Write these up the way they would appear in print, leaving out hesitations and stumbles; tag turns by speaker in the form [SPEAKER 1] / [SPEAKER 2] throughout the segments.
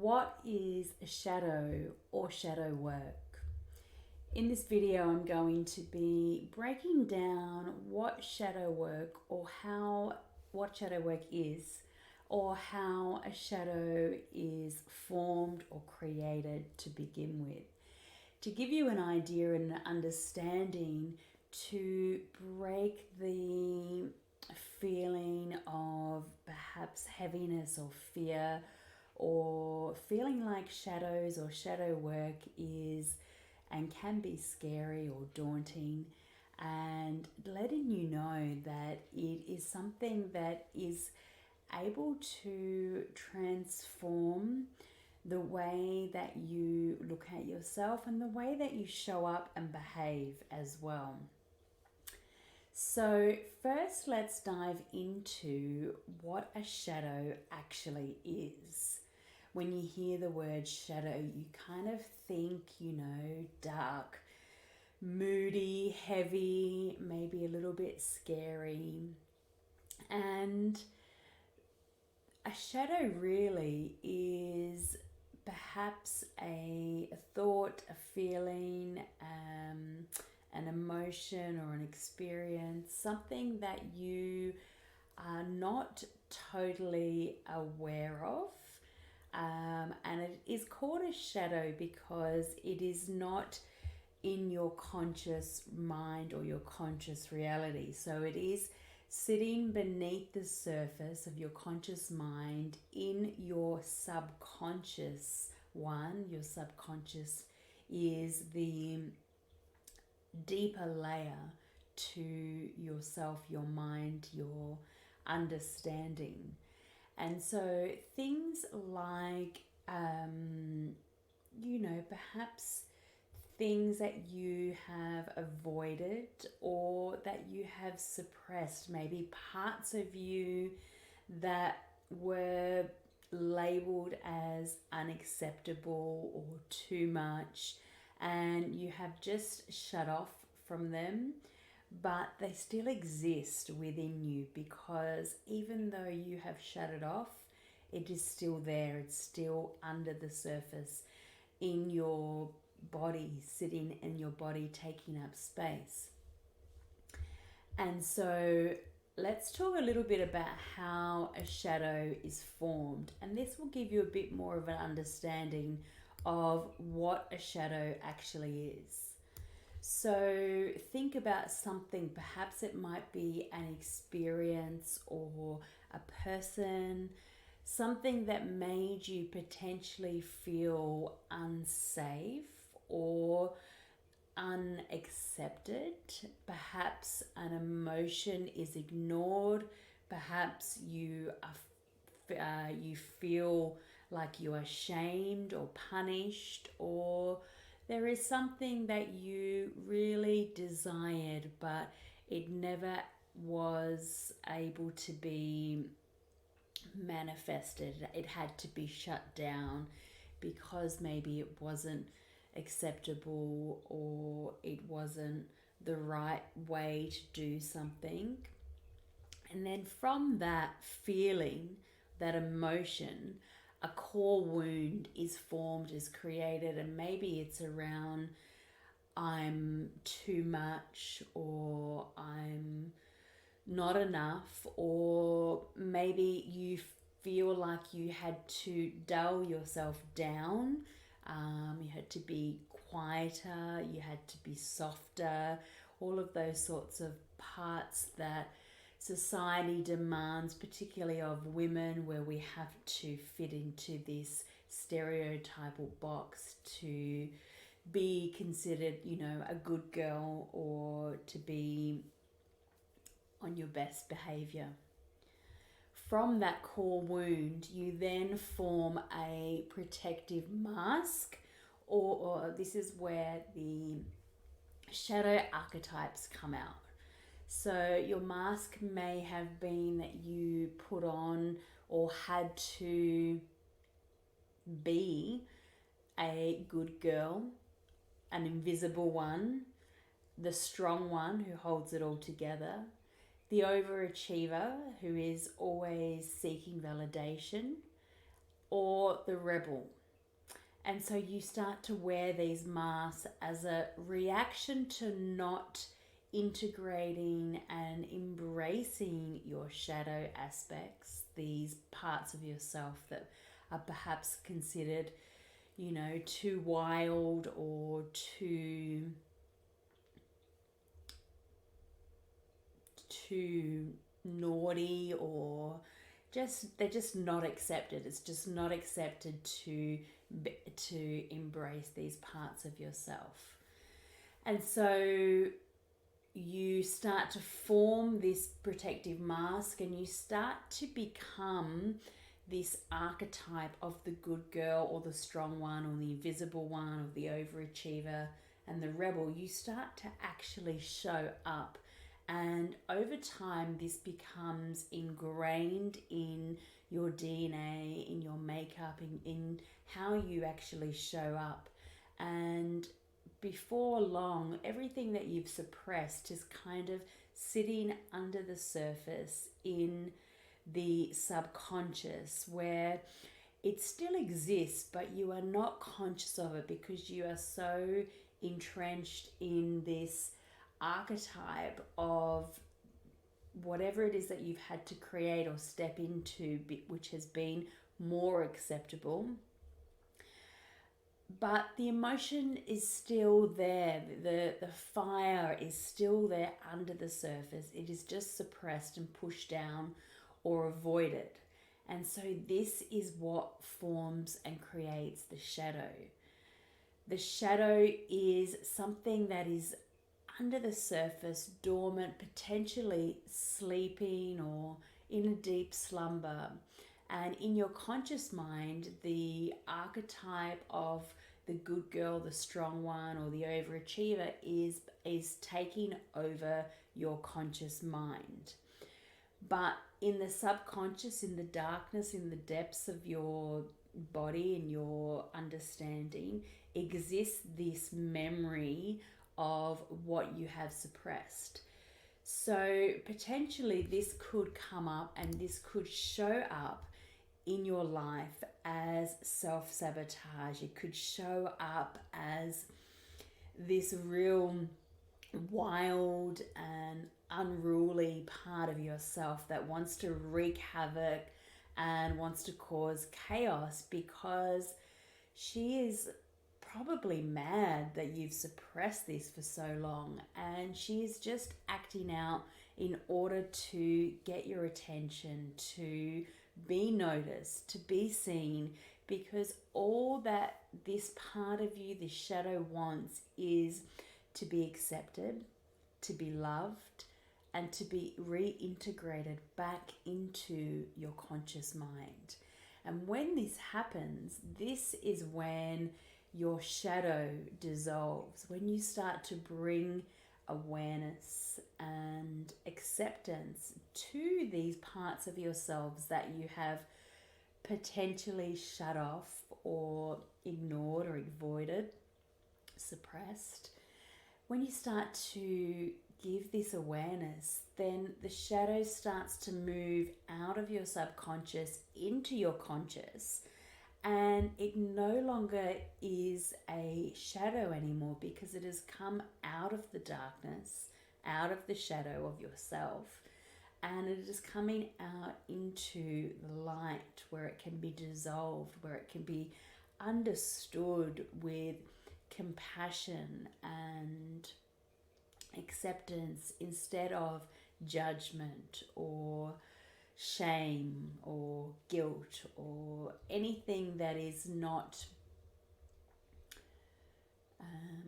[SPEAKER 1] What is a shadow or shadow work? In this video, I'm going to be breaking down what shadow work what shadow work is, or how a shadow is formed or created to begin with. To give you an idea and an understanding, to break the feeling of perhaps heaviness or fear, or feeling like shadows or shadow work is and can be scary or daunting, and letting you know that it is something that is able to transform the way that you look at yourself and the way that you show up and behave as well. So, first, let's dive into what a shadow actually is. When you hear the word shadow, you kind of think, dark, moody, heavy, maybe a little bit scary. And a shadow really is perhaps a thought, a feeling, an emotion or an experience, something that you are not totally aware of. And it is called a shadow because it is not in your conscious mind or your conscious reality. So it is sitting beneath the surface of your conscious mind in your subconscious one. Your subconscious is the deeper layer to yourself, your mind, your understanding. And so things like, perhaps things that you have avoided or that you have suppressed, maybe parts of you that were labeled as unacceptable or too much, and you have just shut off from them, but they still exist within you because even though you have shut it off, it is still there. It's still under the surface in your body, sitting in your body, taking up space. And so let's talk a little bit about how a shadow is formed, and this will give you a bit more of an understanding of what a shadow actually is. So think about something, perhaps it might be an experience or a person, something that made you potentially feel unsafe or unaccepted. Perhaps an emotion is ignored. Perhaps you feel like you are shamed or punished, or there is something that you really desired but it never was able to be manifested. It had to be shut down because maybe it wasn't acceptable or it wasn't the right way to do something. And then from that feeling, that emotion, a core wound is formed, is created, and maybe it's around I'm too much, or I'm not enough, or maybe you feel like you had to dull yourself down. You had to be quieter, you had to be softer, all of those sorts of parts that society demands, particularly of women, where we have to fit into this stereotypal box to be considered, a good girl or to be on your best behavior. From that core wound, you then form a protective mask, or this is where the shadow archetypes come out. So your mask may have been that you put on or had to be a good girl, an invisible one, the strong one who holds it all together, the overachiever who is always seeking validation, or the rebel. And so you start to wear these masks as a reaction to not integrating and embracing your shadow aspects, these parts of yourself that are perhaps considered, too wild or too naughty, or they're just not accepted. It's just not accepted to embrace these parts of yourself. And so you start to form this protective mask, and you start to become this archetype of the good girl or the strong one or the invisible one or the overachiever and the rebel. You start to actually show up, and over time this becomes ingrained in your DNA, in your makeup, in how you actually show up. And before long, everything that you've suppressed is kind of sitting under the surface in the subconscious, where it still exists, but you are not conscious of it because you are so entrenched in this archetype of whatever it is that you've had to create or step into, which has been more acceptable. But the emotion is still there. The fire is still there under the surface. It is just suppressed and pushed down or avoided. And so this is what forms and creates the shadow. The shadow is something that is under the surface, dormant, potentially sleeping or in a deep slumber. And in your conscious mind, the archetype of the good girl, the strong one, or the overachiever is taking over your conscious mind. But in the subconscious, in the darkness, in the depths of your body and your understanding, exists this memory of what you have suppressed. So potentially this could come up, and this could show up in your life as self-sabotage. It could show up as this real wild and unruly part of yourself that wants to wreak havoc and wants to cause chaos, because she is probably mad that you've suppressed this for so long, and she is just acting out in order to get your attention, to be noticed, to be seen, because all that this part of you, this shadow, wants is to be accepted, to be loved, and to be reintegrated back into your conscious mind. And when this happens, this is when your shadow dissolves, when you start to bring awareness and acceptance to these parts of yourselves that you have potentially shut off or ignored or avoided, suppressed. When you start to give this awareness, then the shadow starts to move out of your subconscious into your conscious, and it no longer is a shadow anymore, because it has come out of the darkness, out of the shadow of yourself, and it is coming out into the light, where it can be dissolved, where it can be understood with compassion and acceptance instead of judgment or shame or guilt or anything that is not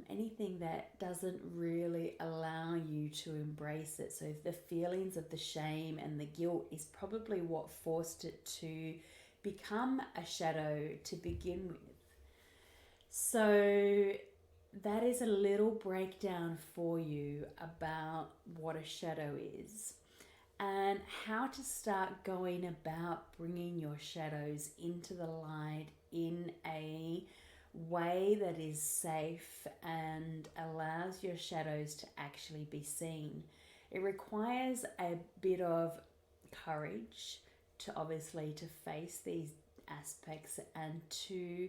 [SPEAKER 1] anything that doesn't really allow you to embrace it. So the feelings of the shame and the guilt is probably what forced it to become a shadow to begin with. So that is a little breakdown for you about what a shadow is and how to start going about bringing your shadows into the light in a way that is safe and allows your shadows to actually be seen. It requires a bit of courage to obviously to face these aspects and to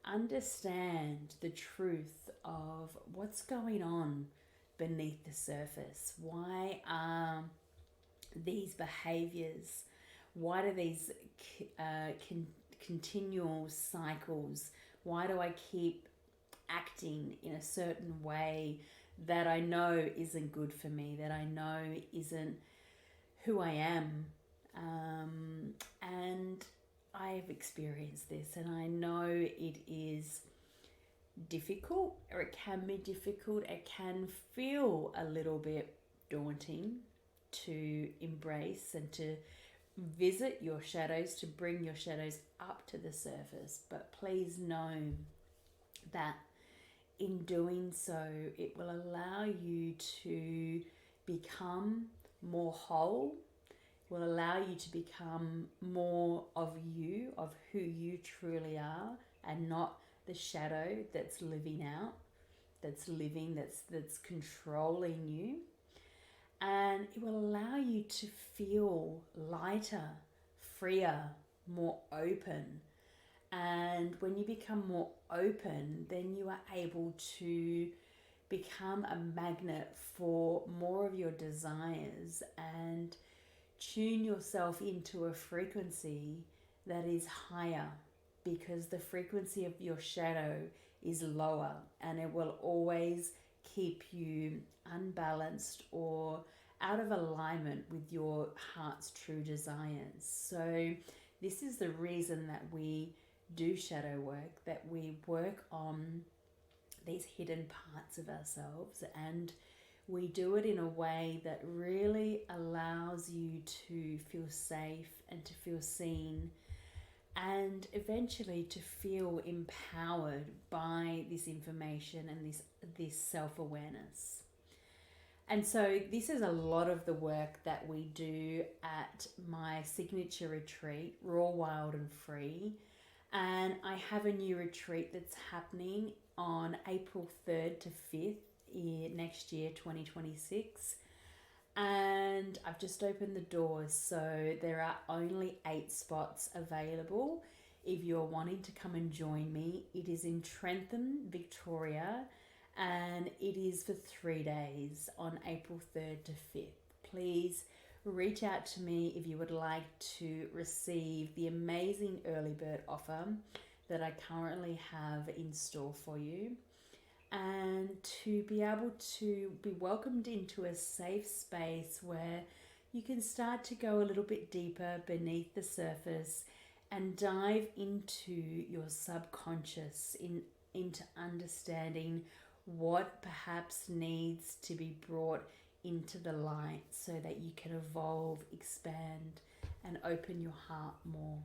[SPEAKER 1] understand the truth of what's going on beneath the surface. Why are these behaviors, why do these continual cycles, why do I keep acting in a certain way that I know isn't good for me, that I know isn't who I am? And I've experienced this, and I know it is difficult, or it can be difficult. It can feel a little bit daunting to embrace and to visit your shadows, to bring your shadows up to the surface. But please know that in doing so, it will allow you to become more whole, will allow you to become more of you, of who you truly are, and not the shadow that's living out, that's living, that's controlling you. And it will allow you to feel lighter, freer, more open. And when you become more open, then you are able to become a magnet for more of your desires and tune yourself into a frequency that is higher, because the frequency of your shadow is lower, and it will always keep you unbalanced or out of alignment with your heart's true desires. So this is the reason that we do shadow work, that we work on these hidden parts of ourselves, and we do it in a way that really allows you to feel safe and to feel seen, and eventually to feel empowered by this information and this self-awareness. And so this is a lot of the work that we do at my signature retreat, Raw, Wild and Free. And I have a new retreat that's happening on April 3rd to 5th next year, 2026. And I've just opened the doors, so there are only 8 spots available. If you're wanting to come and join me, it is in Trentham, Victoria, and it is for 3 days on April 3rd to 5th. Please reach out to me if you would like to receive the amazing early bird offer that I currently have in store for you, and to be able to be welcomed into a safe space where you can start to go a little bit deeper beneath the surface and dive into your subconscious, into understanding what perhaps needs to be brought into the light so that you can evolve, expand, and open your heart more.